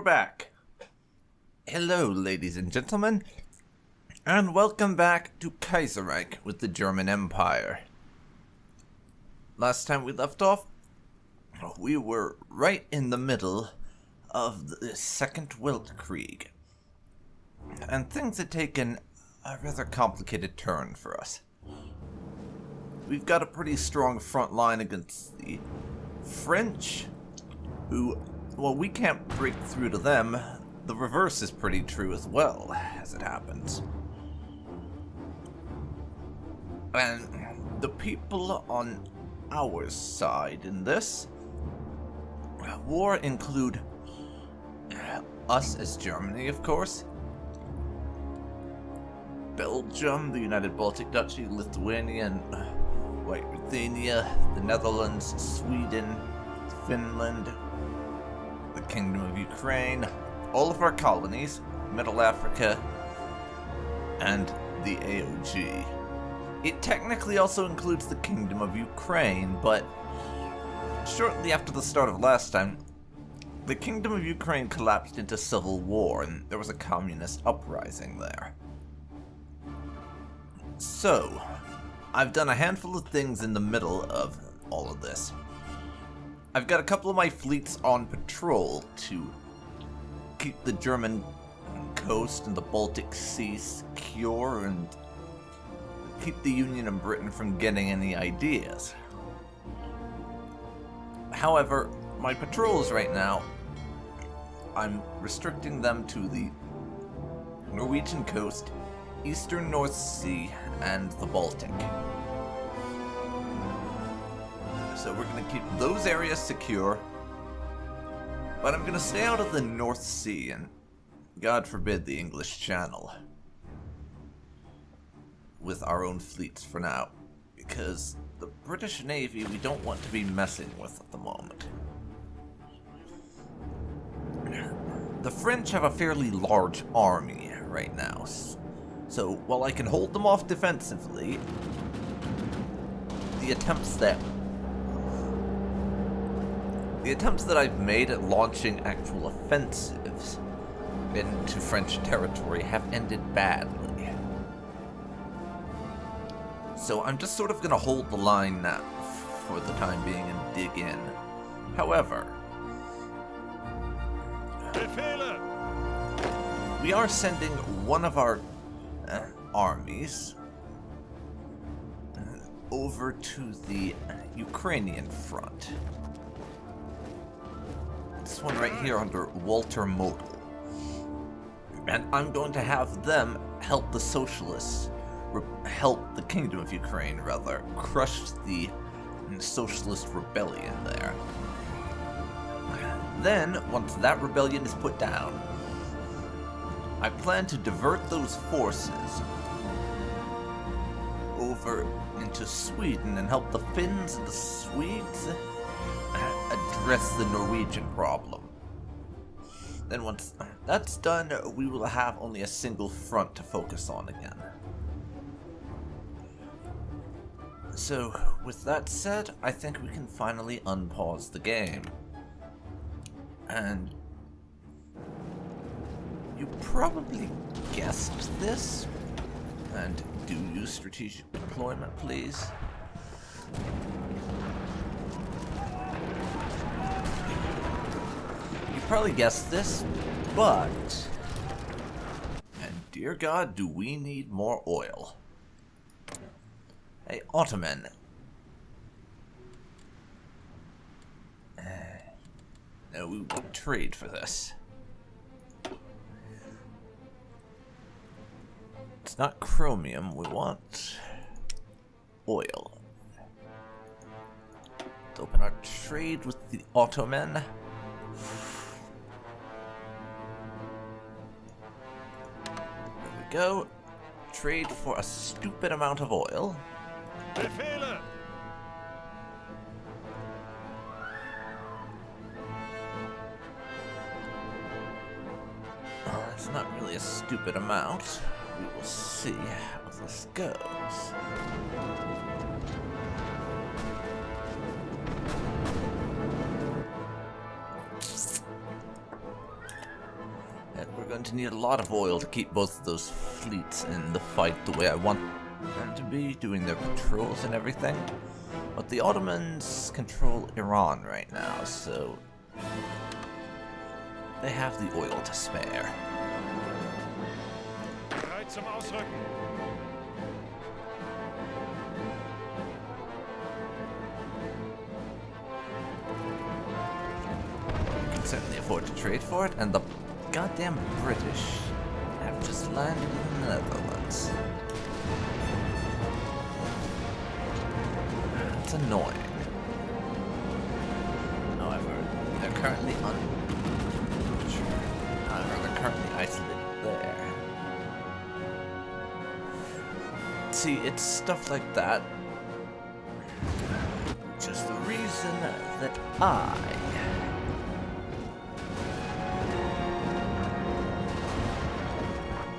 we're back. Hello, ladies and gentlemen, and welcome back to Kaiserreich with the German Empire. Last time we left off, we were right in the middle of the Second Weltkrieg, and things had taken a rather complicated turn for us. We've got a pretty strong front line against the French, who, well, we can't break through to them. The reverse is pretty true as well, as it happens. And the people on our side in this war include us as Germany, of course, Belgium, the United Baltic Duchy, Lithuania, and White Ruthenia, the Netherlands, Sweden, Finland, the Kingdom of Ukraine, all of our colonies, Mittleafrika, and the AOG. It technically also includes the Kingdom of Ukraine, but shortly after the start of last time, the Kingdom of Ukraine collapsed into civil war, and there was a communist uprising there. So, I've done a handful of things in the middle of all of this. I've got a couple of my fleets on patrol to keep the German coast and the Baltic Sea secure and keep the Union and Britain from getting any ideas. However, my patrols right now, I'm restricting them to the Norwegian coast, Eastern North Sea, and the Baltic. So we're going to keep those areas secure, but I'm going to stay out of the North Sea and, God forbid, the English Channel with our own fleets for now, because the British Navy we don't want to be messing with at the moment. The French have a fairly large army right now, so while I can hold them off defensively, the attempts that I've made at launching actual offensives into French territory have ended badly. So I'm just sort of going to hold the line now for the time being and dig in. However, we are sending one of our armies over to the Ukrainian front. This one right here under Walter Model. And I'm going to have them help the socialists, help the Kingdom of Ukraine, rather, crush the socialist rebellion there. Then, once that rebellion is put down, I plan to divert those forces over into Sweden and help the Finns and the Swedes address the Norwegian problem. Then once that's done, we will have only a single front to focus on again. So, with that said, I think we can finally unpause the game. And you probably guessed this. And do use strategic deployment, please. You probably guessed this, but... and dear God, do we need more oil. Hey, Ottoman. No, we would trade for this. It's not chromium, we want oil. Let's open our trade with the Ottoman. There we go. Trade for a stupid amount of oil. It's not really a stupid amount. We will see how this goes. going to need a lot of oil to keep both of those fleets in the fight the way I want them to be, doing their patrols and everything. But the Ottomans control Iran right now, so they have the oil to spare. Bereit zum Ausrücken. We can certainly afford to trade for it, and the goddamn British have just landed in the Netherlands. That's annoying. However, they're currently isolated there. See, it's stuff like that, which is the reason that I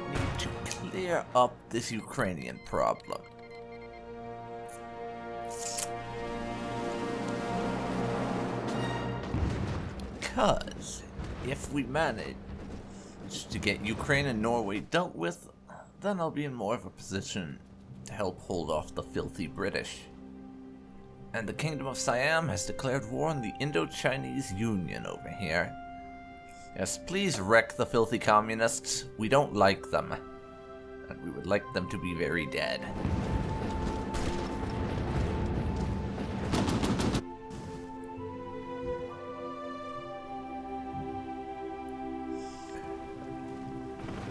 need to clear up this Ukrainian problem. Because if we manage to get Ukraine and Norway dealt with, then I'll be in more of a position to help hold off the filthy British. And the Kingdom of Siam has declared war on the Indo-Chinese Union over here. Yes, please wreck the filthy communists. We don't like them. And we would like them to be very dead.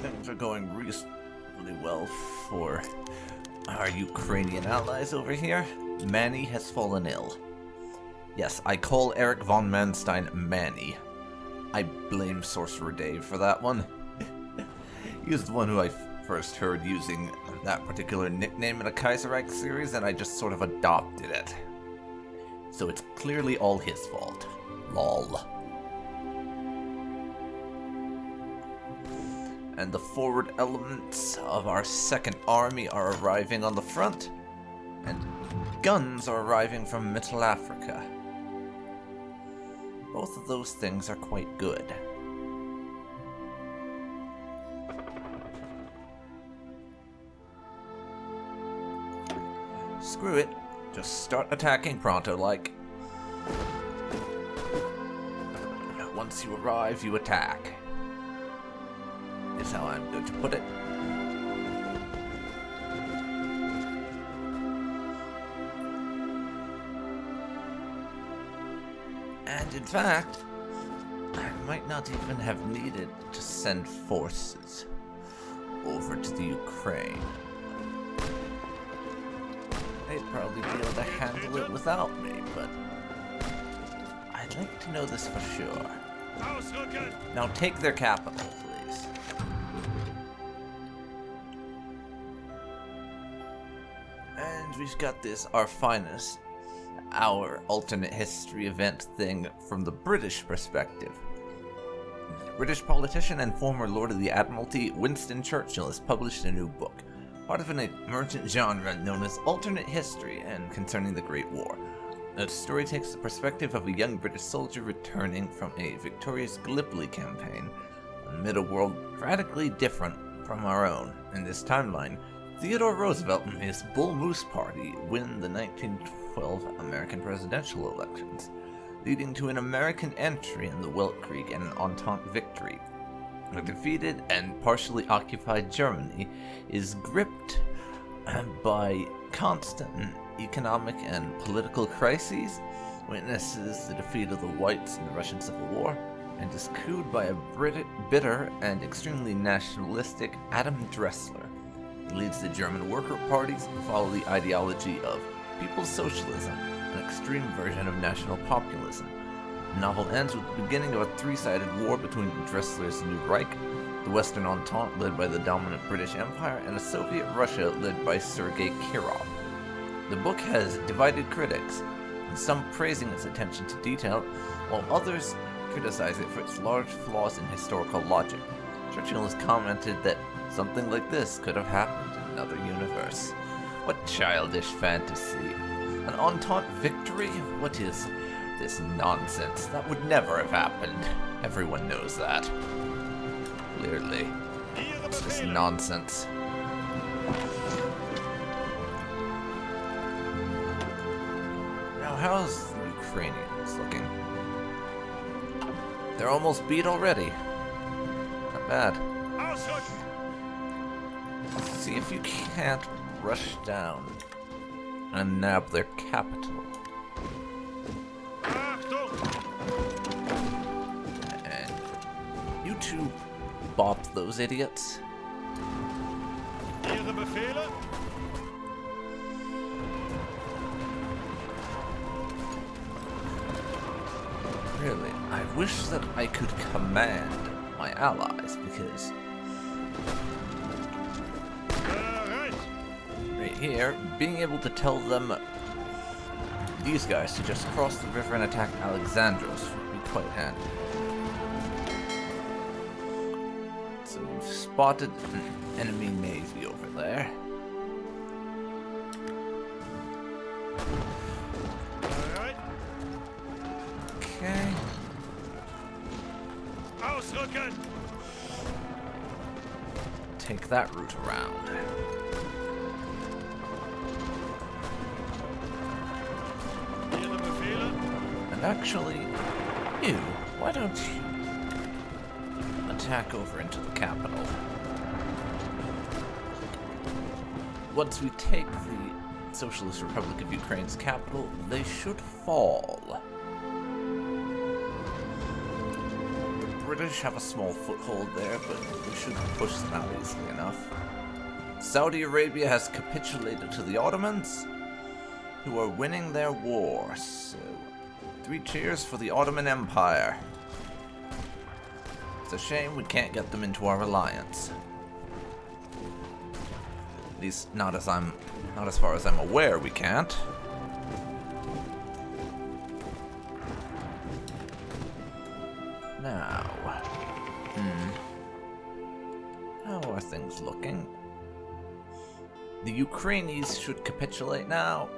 Things are going reasonably well for our Ukrainian allies over here. Manny has fallen ill. Yes, I call Eric von Manstein Manny. I blame Sorcerer Dave for that one. He was the one who I first heard using that particular nickname in a Kaiserreich series, and I just sort of adopted it. So it's clearly all his fault. Lol. And the forward elements of our second army are arriving on the front, and guns are arriving from Mittleafrika. Both of those things are quite good. Screw it, just start attacking pronto-like. Once you arrive, you attack. Is how I'm going to put it. And in fact, I might not even have needed to send forces over to the Ukraine. They'd probably be able to handle it without me, but I'd like to know this for sure. Now take their capital, please. And we've got this, our finest, our alternate history event thing from the British perspective. British politician and former Lord of the Admiralty Winston Churchill has published a new book, part of an emergent genre known as alternate history and concerning the Great War. The story takes the perspective of a young British soldier returning from a victorious Gallipoli campaign amid a world radically different from our own. In this timeline, Theodore Roosevelt and his Bull Moose Party win the 1912 American presidential elections, leading to an American entry in the Welt Creek and an Entente victory. A defeated and partially occupied Germany is gripped by constant economic and political crises, witnesses the defeat of the Whites in the Russian Civil War, and is cooed by a bitter and extremely nationalistic Adam Dressler. He leads the German worker parties who follow the ideology of People's Socialism, an extreme version of national populism. The novel ends with the beginning of a three-sided war between Dressler's New Reich, the Western Entente led by the dominant British Empire, and a Soviet Russia led by Sergei Kirov. The book has divided critics, and some praising its attention to detail, while others criticize it for its large flaws in historical logic. Churchill has commented that something like this could have happened in another universe. What childish fantasy. An Entente victory? What is this nonsense? That would never have happened. Everyone knows that. clearly. It's just nonsense. Now, how's the Ukrainians looking? They're almost beat already. Not bad. See if you can't rush down and nab their capital. And you two bop those idiots. Really, I wish that I could command my allies, because right here, being able to tell them, these guys, to just cross the river and attack Alexandros would be quite handy. So we've spotted an enemy navy over there. Okay. Take that route around. And actually, you, why don't you attack over into the capital? Once we take the Socialist Republic of Ukraine's capital, they should fall. The British have a small foothold there, but we should push them out easily enough. Saudi Arabia has capitulated to the Ottomans, who are winning their war, so 3 cheers for the Ottoman Empire. It's a shame we can't get them into our alliance. At least not as far as I'm aware we can't. Now, how are things looking? The Ukrainians should capitulate now.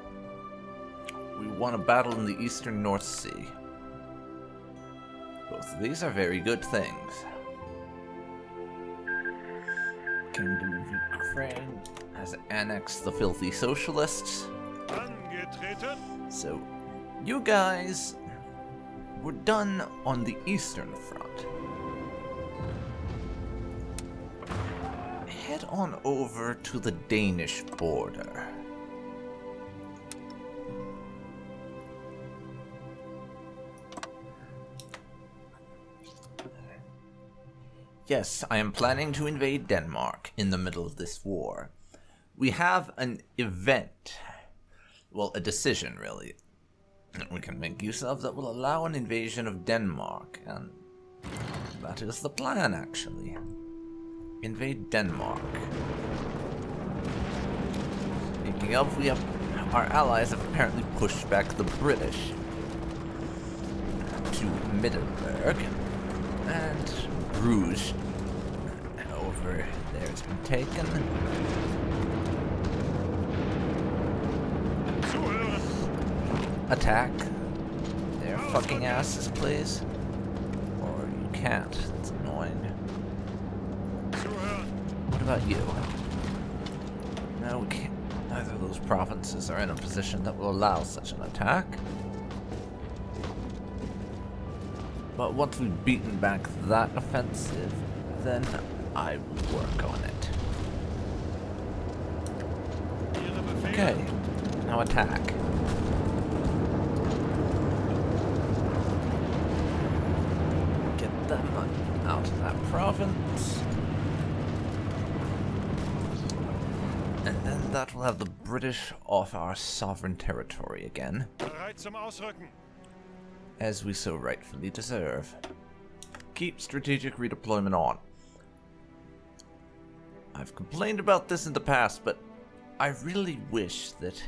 We won a battle in the eastern North Sea. Both of these are very good things. Kingdom of Ukraine has annexed the filthy socialists. So, you guys were done on the eastern front. Head on over to the Danish border. Yes, I am planning to invade Denmark in the middle of this war. We have an event, well, a decision really, that we can make use of that will allow an invasion of Denmark, and that is the plan actually. Invade Denmark. Speaking of, our allies have apparently pushed back the British to Mittleafrika, and Bruges over there has been taken. Attack their fucking asses, please. Or you can't. That's annoying. What about you? No, we can't. Neither of those provinces are in a position that will allow such an attack. But once we've beaten back that offensive, then I will work on it. Okay, now attack. Get them out of that province. And then that will have the British off our sovereign territory again, as we so rightfully deserve. Keep strategic redeployment on. I've complained about this in the past, but I really wish that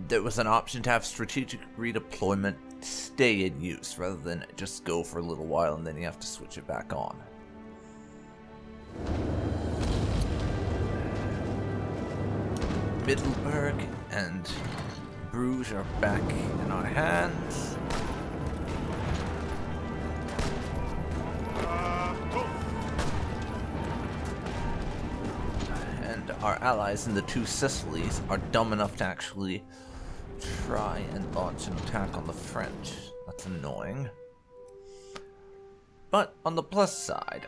there was an option to have strategic redeployment stay in use, rather than just go for a little while and then you have to switch it back on. Mittleburg and Bruges are back in our hands. our allies in the two Sicilies are dumb enough to actually try and launch an attack on the French. That's annoying. But on the plus side,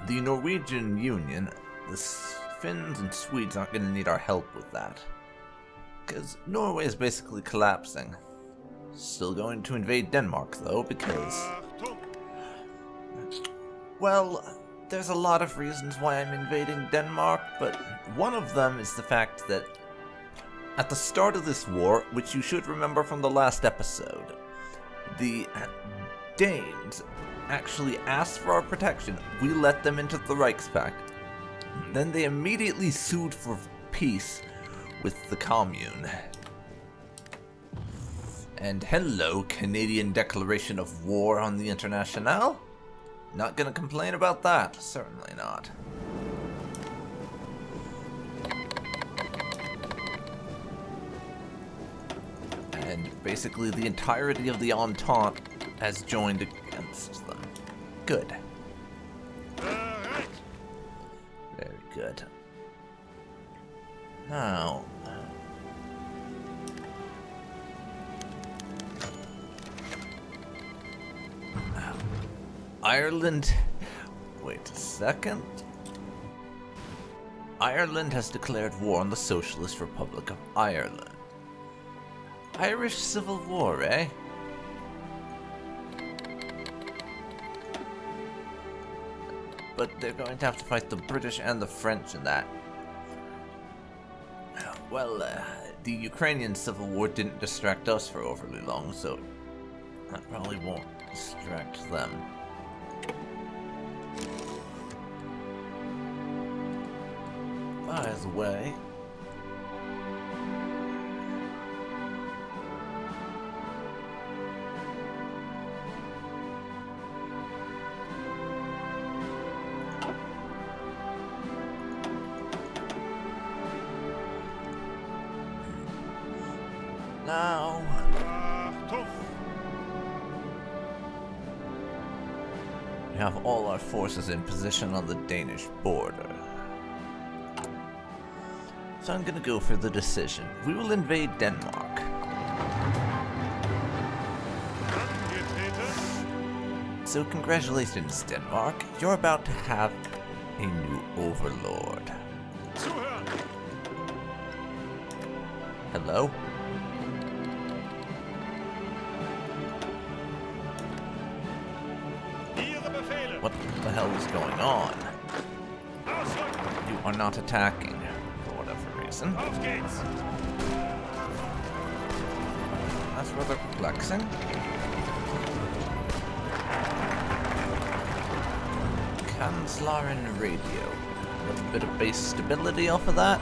the Norwegian Union, the Finns and Swedes aren't going to need our help with that. Because Norway is basically collapsing. Still going to invade Denmark though, because... well, there's a lot of reasons why I'm invading Denmark, but one of them is the fact that at the start of this war, which you should remember from the last episode, the Danes actually asked for our protection. We let them into the Reichspakt. Then they immediately sued for peace with the Commune. And hello, Canadian declaration of war on the Internationale? Not gonna complain about that, certainly not. And basically the entirety of the Entente has joined against them. Good. Very good. Now... Ireland... wait a second. Ireland has declared war on the Socialist Republic of Ireland. Irish Civil War, eh? But they're going to have to fight the British and the French in that. Well, the Ukrainian Civil War didn't distract us for overly long, so that probably won't distract them. By the way... now... we have all our forces in position on the Danish border. So I'm gonna go for the decision. We will invade Denmark. So congratulations, Denmark. You're about to have a new overlord. Hello? What the hell is going on? You are not attacking. That's rather perplexing. Kanzlerin radio. A little bit of base stability off of that.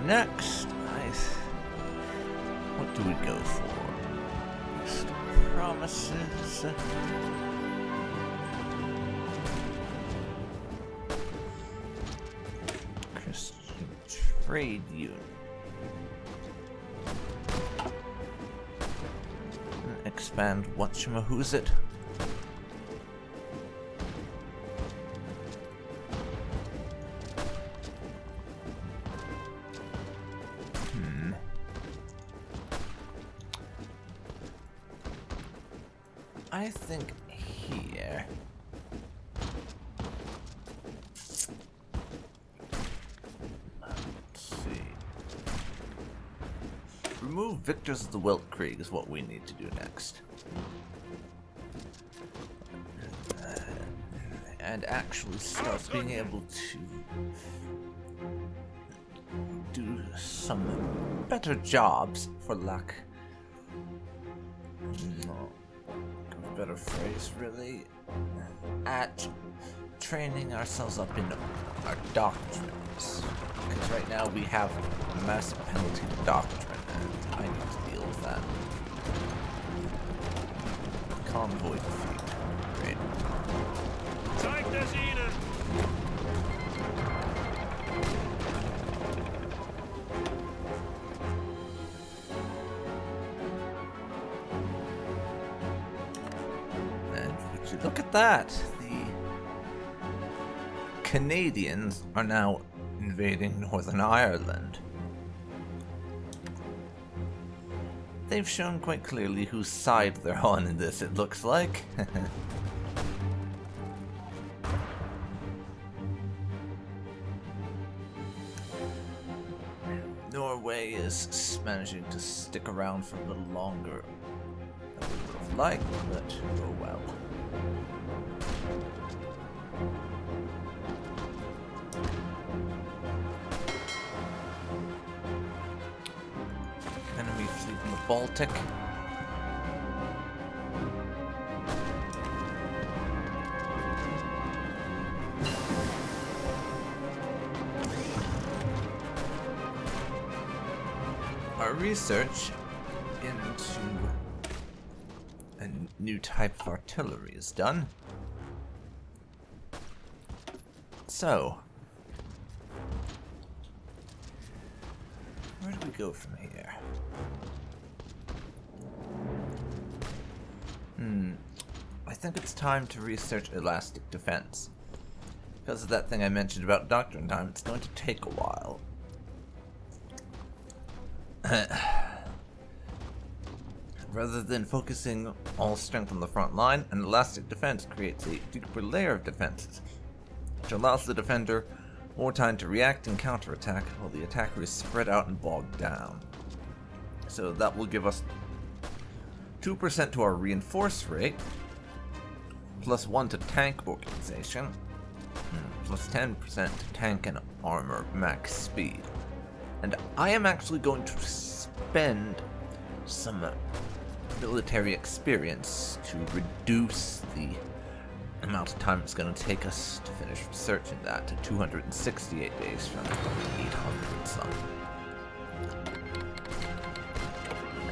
Next, what do we go for? Just promises. Christian trade union. Expand whatchamahoosit. I think here. Let's see. Remove victors of the Weltkrieg is what we need to do next. And actually start being able to do some better jobs, for lack better phrase, really, at training ourselves up in our doctrines. Because right now we have a massive penalty to doctrine, and I need to deal with that. Convoy defeat. Actually, look at that! The Canadians are now invading Northern Ireland. They've shown quite clearly whose side they're on in this, it looks like. Norway is managing to stick around for a little longer than we would have liked, but oh well. Enemy fleet in the Baltic. Our research into a new type of artillery is done. So, where do we go from here? I think it's time to research elastic defense. Because of that thing I mentioned about doctrine time, it's going to take a while. Rather than focusing all strength on the front line, an elastic defense creates a deeper layer of defenses, which allows the defender more time to react and counterattack while the attacker is spread out and bogged down. So that will give us 2% to our reinforce rate, plus 1 to tank organization, plus 10% to tank and armor max speed. And I am actually going to spend some military experience to reduce the amount of time it's going to take us to finish researching that to 268 days from 800 some.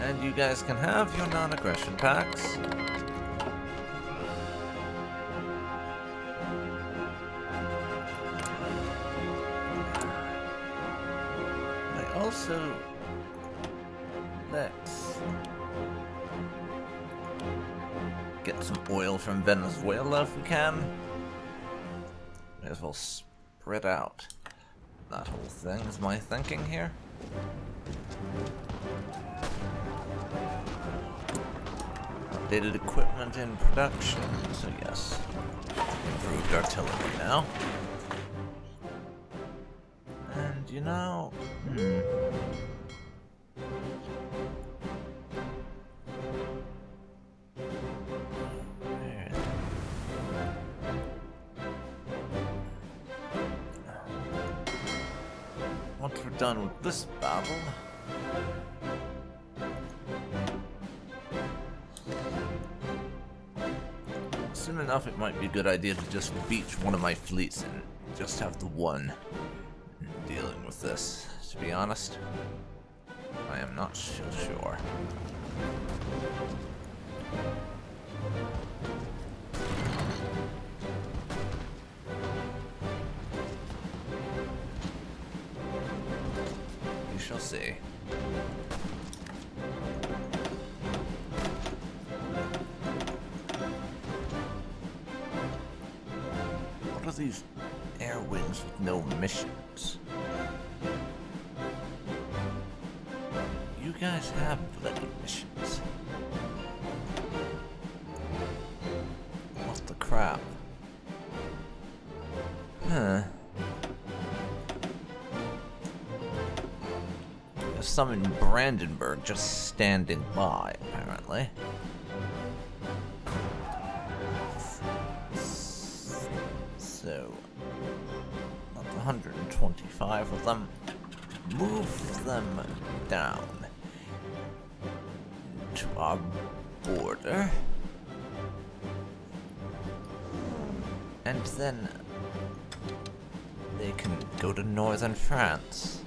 And you guys can have your non-aggression packs. Also, let's get some oil from Venezuela if we can. May as well spread out that whole thing, is my thinking here. Updated equipment in production, so yes. Improved artillery now. And you know, once we're done with this battle, soon enough it might be a good idea to just beach one of my fleets and just have the one dealing with this. To be honest, I am not so sure. We shall see. What are these air wings with no missions? You guys have bloody missions. What the crap? Huh. There's some in Brandenburg just standing by, apparently. So, not 125 of them. Move them down to our border, and then they can go to northern France.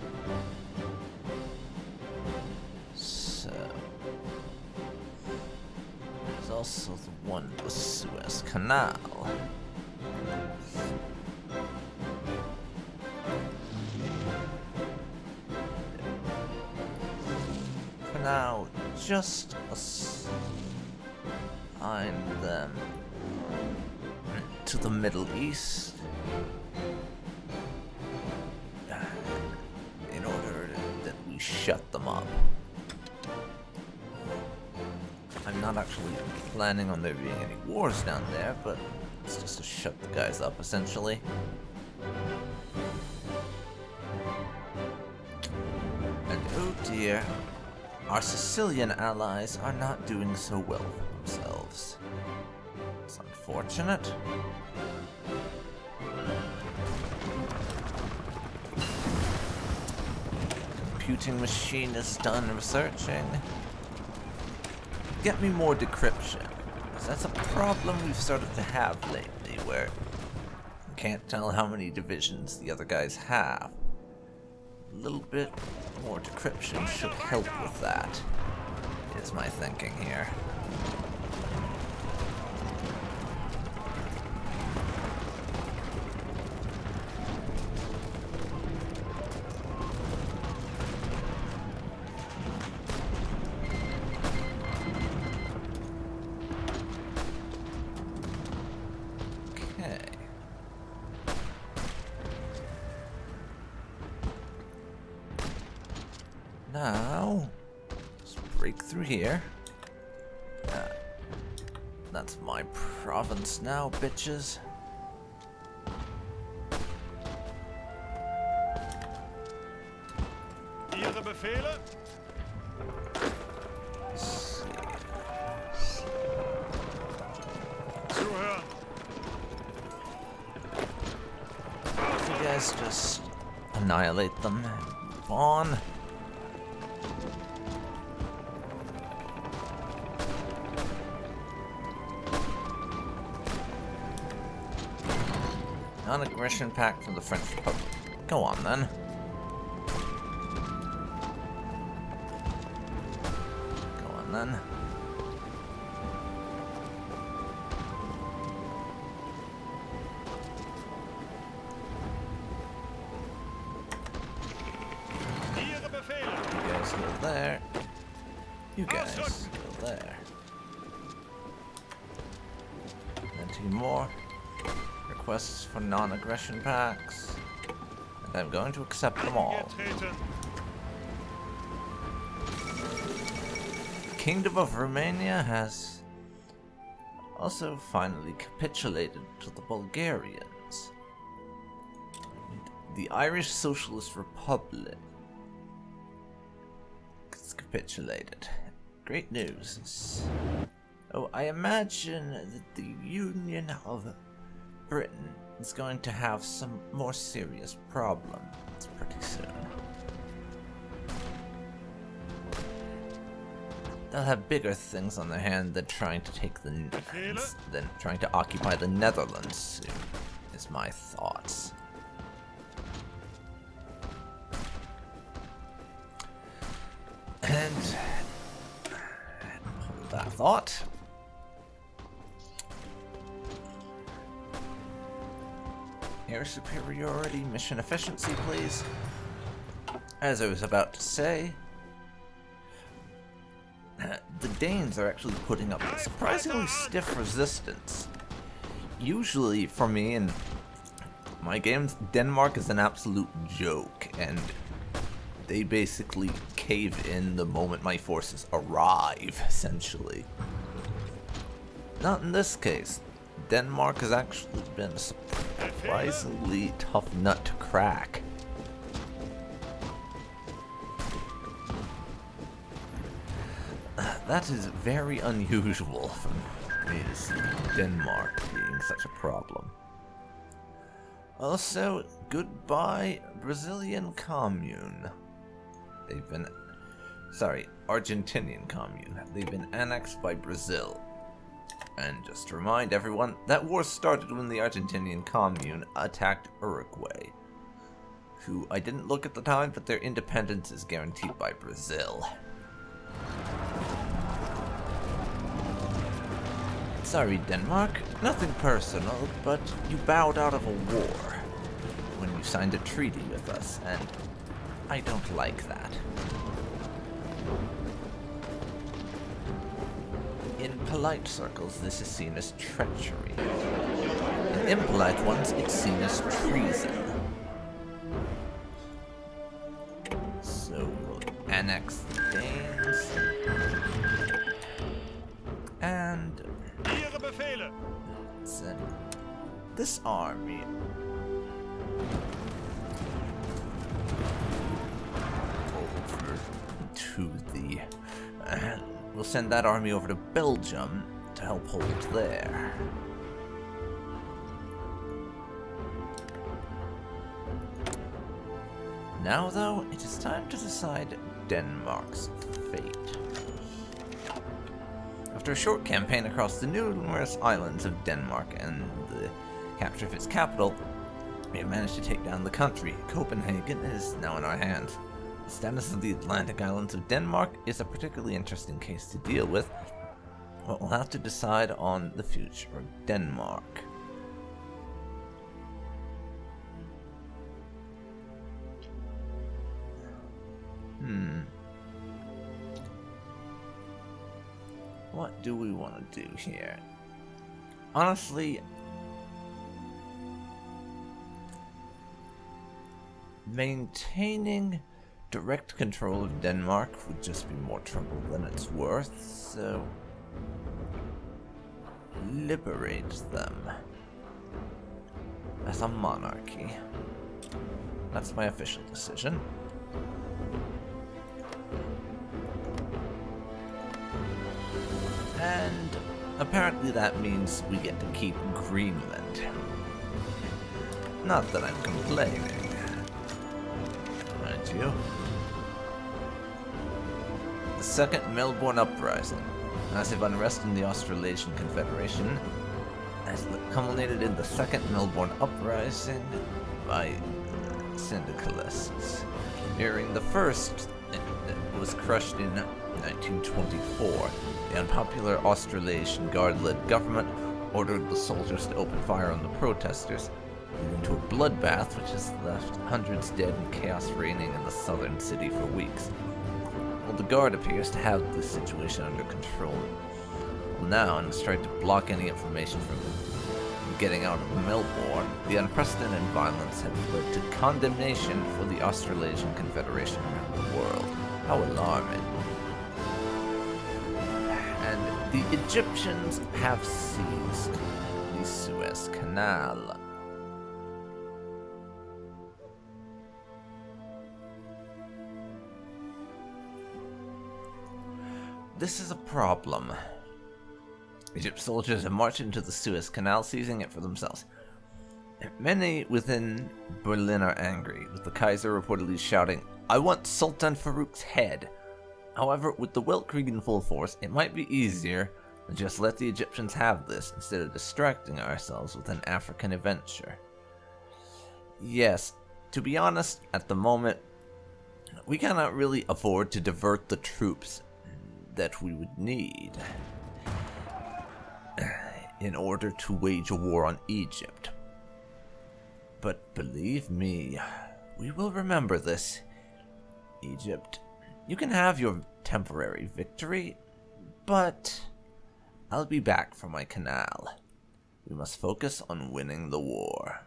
So there's also the one with the Suez Canal. For now, just assign them to the Middle East in order that we shut them up. I'm not actually planning on there being any wars down there, but it's just to shut the guys up, essentially. And oh dear, our Sicilian allies are not doing so well for themselves. It's unfortunate. Computing machine is done researching. Get me more decryption, because that's a problem we've started to have lately, where you can't tell how many divisions the other guys have. A little bit more decryption should help with that, is my thinking here. Now, let's break through here. That's my province now, bitches. Ihre Befehle? Zuhören. You guys just annihilate them and move on. Non-aggression pact from the French Republic. Go on then. Go on then. Ihre Befehle. You guys go there. You guys go there. And two more. Requests for non-aggression pacts, and I'm going to accept them all. The Kingdom of Romania has also finally capitulated to the Bulgarians. The Irish Socialist Republic has capitulated. Great news. Oh, I imagine that the Union of Britain is going to have some more serious problems pretty soon. They'll have bigger things on their hand than trying to take the Netherlands, than trying to occupy the Netherlands soon, is my thoughts. And hold that thought. Air superiority, mission efficiency, please. As I was about to say, the Danes are actually putting up a surprisingly stiff resistance. Usually, for me in my games, Denmark is an absolute joke, and they basically cave in the moment my forces arrive, essentially. Not in this case. Denmark has actually been a surprisingly tough nut to crack. That is very unusual for me to see Denmark being such a problem. Also, goodbye Brazilian commune. They've been... Sorry, Argentinian commune. They've been annexed by Brazil. And just to remind everyone, that war started when the Argentinian commune attacked Uruguay, who I didn't look at the time, but their independence is guaranteed by Brazil. Sorry, Denmark, nothing personal, but you bowed out of a war when you signed a treaty with us, and I don't like that. In polite circles, this is seen as treachery. In the impolite ones, it's seen as treason. So we'll annex the Danes. And Ihre Befehle. send this army over to the... we'll send that army over to Belgium to help hold there. Now, though, it is time to decide Denmark's fate. After a short campaign across the numerous islands of Denmark and the capture of its capital, we have managed to take down the country. Copenhagen is now in our hands. The status of the Atlantic islands of Denmark is a particularly interesting case to deal with, but we'll have to decide on the future of Denmark. What do we want to do here? Honestly, maintaining direct control of Denmark would just be more trouble than it's worth, so liberate them as a monarchy. That's my official decision. And apparently that means we get to keep Greenland. Not that I'm complaining. Aren't you? The Second Melbourne Uprising. Massive unrest in the Australasian Confederation has culminated in the Second Melbourne Uprising by syndicalists. During the first, it was crushed in 1924. The unpopular Australasian Guard-led government ordered the soldiers to open fire on the protesters, leading to a bloodbath which has left hundreds dead and chaos reigning in the southern city for weeks. Well, the Guard appears to have the situation under control. Well, now, in its trying to block any information from getting out of Melbourne, the unprecedented violence has led to condemnation for the Australasian Confederation around the world. How alarming. And the Egyptians have seized the Suez Canal. This is a problem. Egypt's soldiers have marched into the Suez Canal, seizing it for themselves. Many within Berlin are angry, with the Kaiser reportedly shouting, "I want Sultan Farouk's head." However, with the Weltkrieg in full force, it might be easier to just let the Egyptians have this, instead of distracting ourselves with an African adventure. Yes, to be honest, at the moment, we cannot really afford to divert the troops that we would need in order to wage a war on Egypt. But believe me, we will remember this. Egypt, you can have your temporary victory, but I'll be back for my canal. We must focus on winning the war.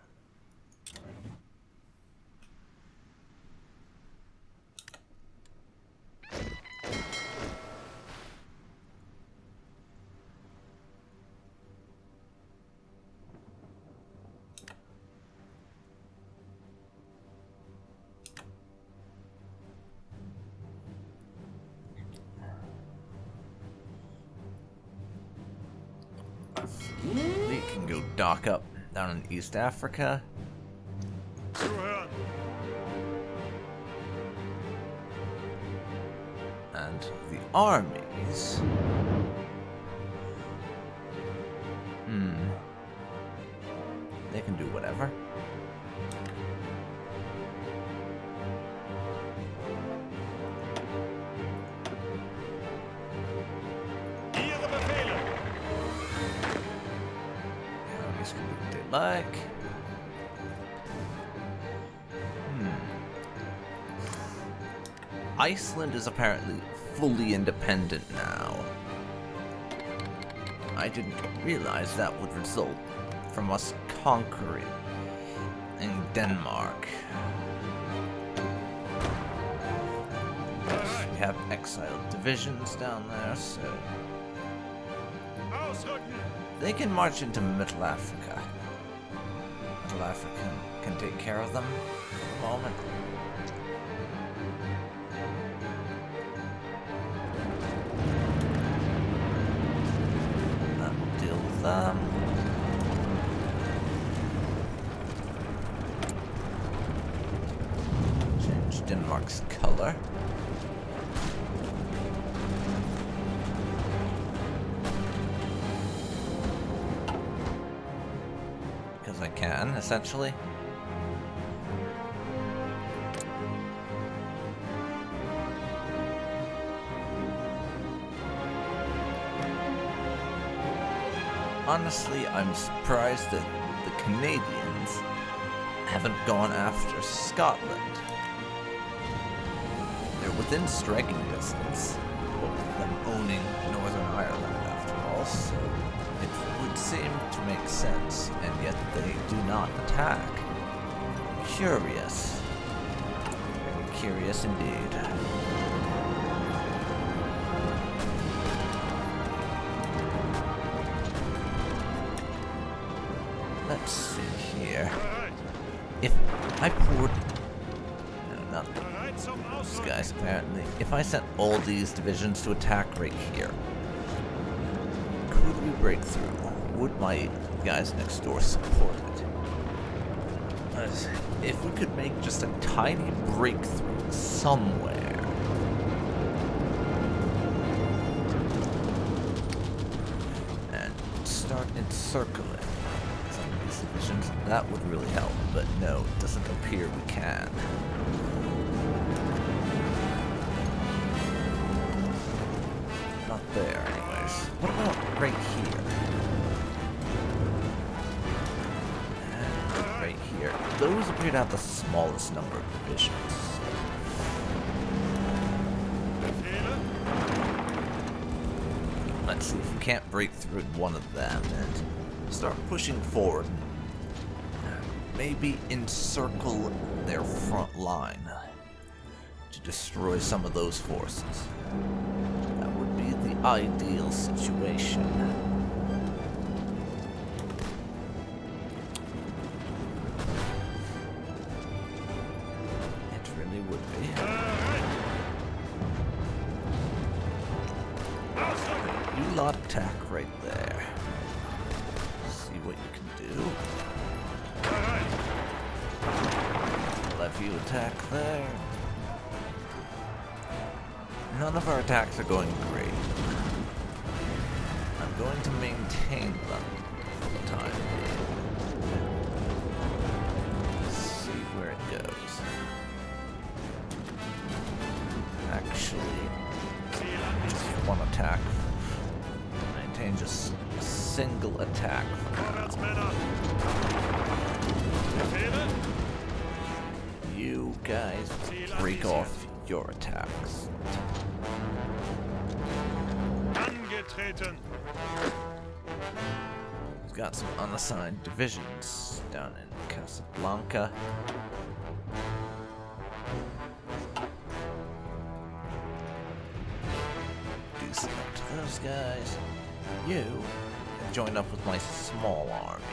We can go dock up down in East Africa. Zuhören. And the armies... They can do whatever. Ihre Befehle. The armies can do what they like. Iceland is apparently fully independent now. I didn't realize that would result from us conquering in Denmark. Yes, we have exiled divisions down there, so Ausrücken! they can march into Mittleafrika. Mittleafrika can take care of them for the moment. That will deal with them. Change Denmark's color. Because I can, essentially. Honestly, I'm surprised that the Canadians haven't gone after Scotland. They're within striking distance, but with them owning Northern Ireland after all, so it would seem to make sense, and yet they do not attack. Curious. Very curious indeed. Let's see here. Bereit! If I poured... No, not Bereit zum these Ausrücken! guys, apparently. If I sent all these divisions to attack right here, could we break through? Would my guys next door support it? If we could make just a tiny breakthrough somewhere... and start encircling some of these divisions, that would really help, but no, it doesn't appear we can. Not there, anyways. What about right here? And right here. Those appear to have the smallest number of divisions. Befehle? Let's see if we can't break through one of them and start pushing forward. Maybe encircle their front line to destroy some of those forces. That would be the ideal situation. It really would be. Bereit! Ausrücken! You lot attack right there. See what you can do. Bereit! Let you attack there. None of our attacks are going great. I'm going to maintain them for the time being. See where it goes. Actually, just one attack. Maintain just a single attack for now. Vorwärtsmänner! Befehle? You guys break off your attacks. Angetreten! We've got some unassigned divisions down in Casablanca. Do select to those guys. You join up with my small army.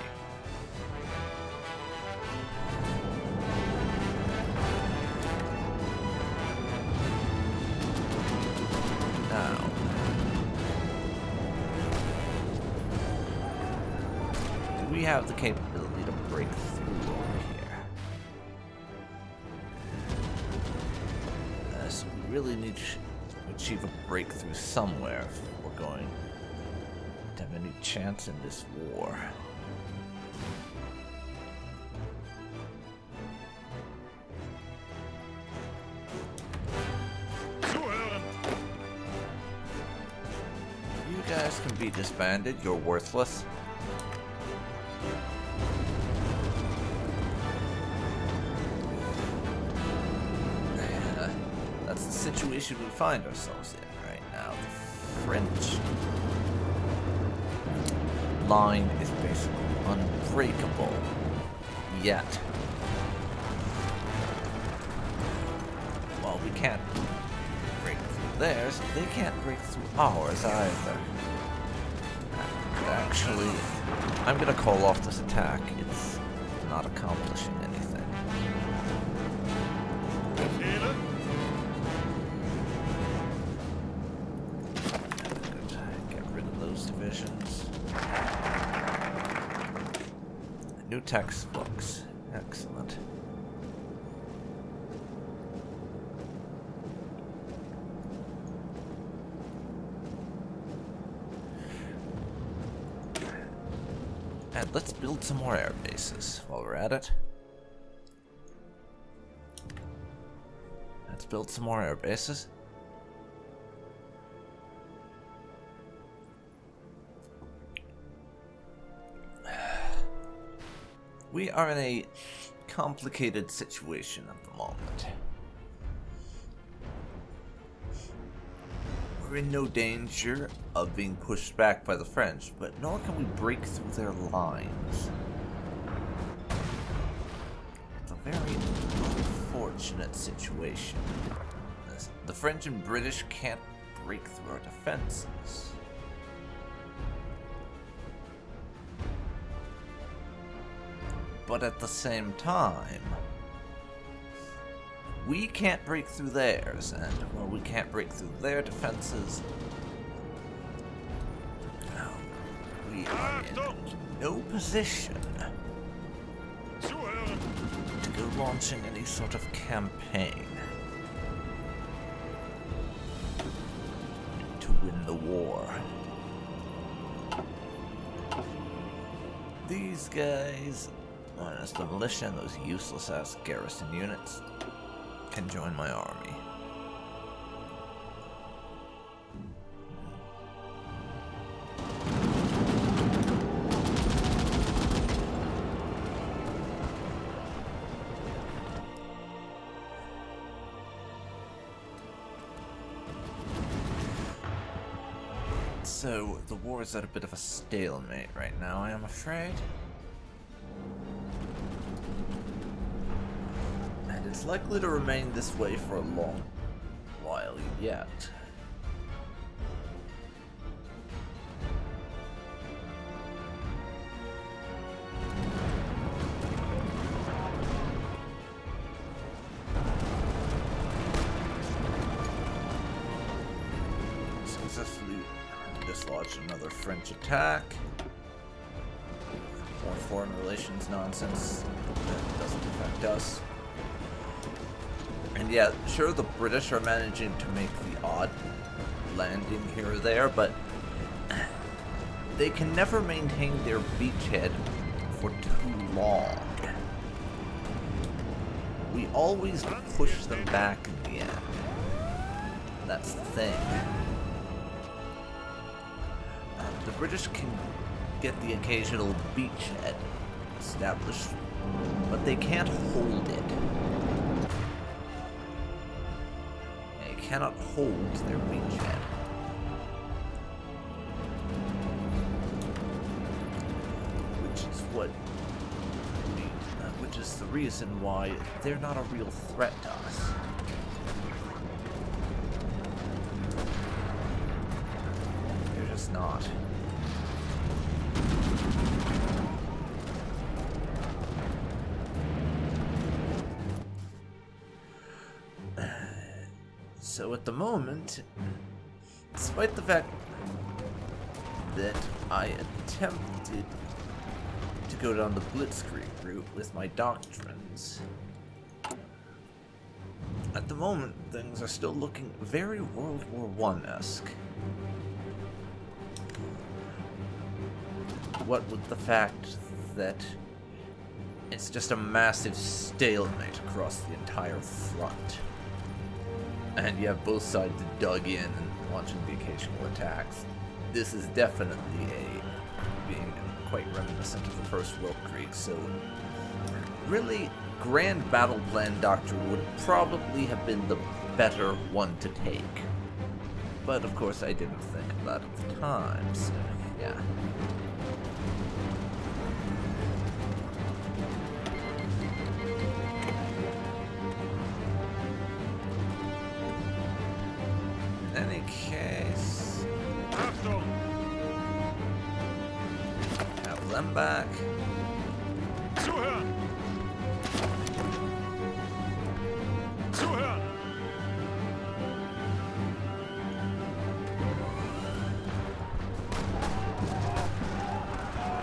Now, do we have the capability to break through over here? So we really need to achieve a breakthrough somewhere if we're going to have any chance in this war. Zuhören! You guys can be disbanded, you're worthless. That's the situation we find ourselves in right now. The French line is basically unbroken. breakable. Yet. While we can't break through theirs, they can't break through ours either. And actually, I'm gonna call off this attack. It's not accomplishing anything. Befehle? Good. Get rid of those divisions. New textbooks. Excellent. And let's build some more air bases while we're at it. Let's build some more air bases. We are in a complicated situation at the moment. We're in no danger of being pushed back by the French, but nor can we break through their lines. It's a very unfortunate situation. The French and British can't break through our defenses. But at the same time, we can't break through theirs, and well, we can't break through their defenses. We are in no position Zuhören! to go launching any sort of campaign to win the war. These guys, minus the militia and those useless ass garrison units, can join my army. So, the war is at a bit of a stalemate right now, I am afraid. And it's likely to remain this way for a long while yet. Successfully dislodged another French attack. More foreign relations nonsense that doesn't affect us. And yeah, sure, the British are managing to make the odd landing here or there, but they can never maintain their beachhead for too long. We always push them back in the end. That's the thing. The British can get the occasional beachhead established, but they can't hold it. They cannot hold their beachhead. Which is the reason why they're not a real threat to us. They're just not. So at the moment, despite the fact that I attempted to go down the blitzkrieg route with my doctrines, at the moment things are still looking very World War I-esque. What with the fact that it's just a massive stalemate across the entire front. And you have both sides dug in and launching the occasional attacks. This is definitely being quite reminiscent of the First World Krieg, so really, Grand Battle Plan Doctrine would probably have been the better one to take. But of course I didn't think of that at the time, so yeah. them back. Zuhören! Zuhören!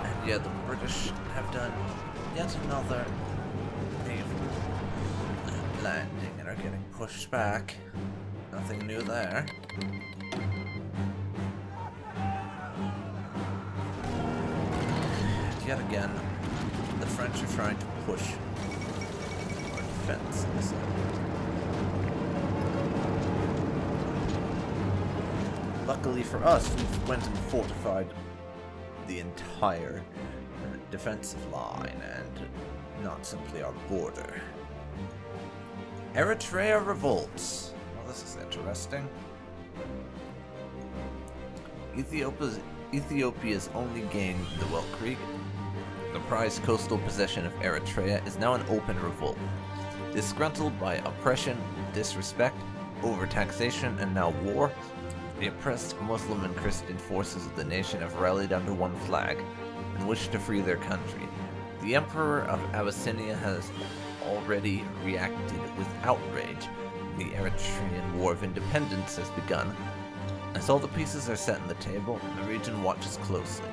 And yeah, the British have done yet another naval landing and are getting pushed back. Nothing new there. And yet again, the French are trying to push our defense in this area. Luckily for us, we went and fortified the entire defensive line and not simply our border. Eritrea revolts. Well, this is interesting. Ethiopia's only gained the Well Creek. The prized coastal possession of Eritrea is now an open revolt. Disgruntled by oppression, disrespect, overtaxation, and now war, the oppressed Muslim and Christian forces of the nation have rallied under one flag and wish to free their country. The Emperor of Abyssinia has already reacted with outrage. The Eritrean War of Independence has begun. As all the pieces are set on the table, the region watches closely.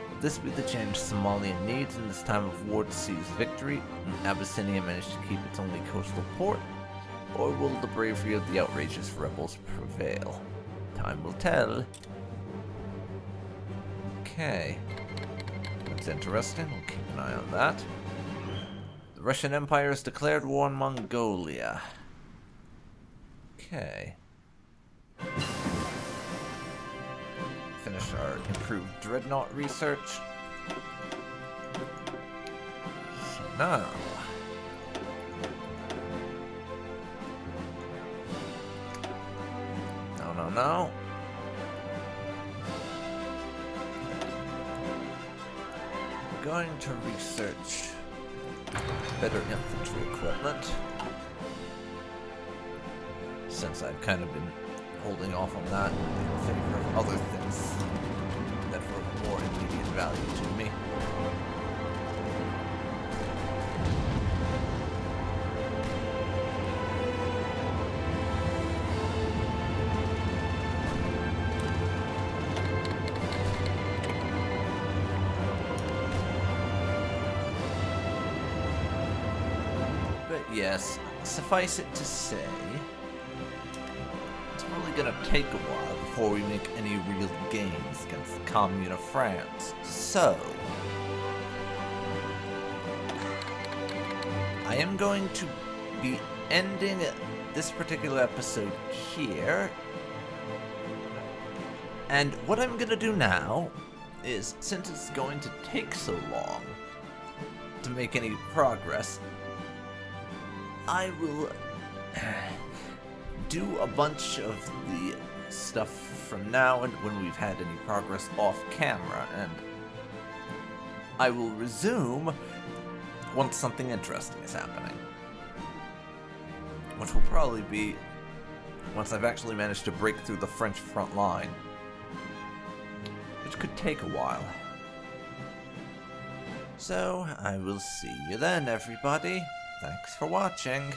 Will this be the change Somalia needs in this time of war to seize victory, and Abyssinia manage to keep its only coastal port? Or will the bravery of the outrageous rebels prevail? Time will tell. Okay. That's interesting. We'll keep an eye on that. The Russian Empire has declared war on Mongolia. Okay. Finish our improved dreadnought research. So now, no. We're going to research better infantry equipment, since I've kind of been holding off on that in favor of other things that were more immediate value to me. Yes, suffice it to say, it's probably gonna take a while before we make any real gains against the Commune of France. So, I am going to be ending this particular episode here. And what I'm gonna do now is, since it's going to take so long to make any progress, I will do a bunch of the stuff from now and when we've had any progress off camera, and I will resume once something interesting is happening. Which will probably be once I've actually managed to break through the French front line, which could take a while. So, I will see you then, everybody. Thanks for watching.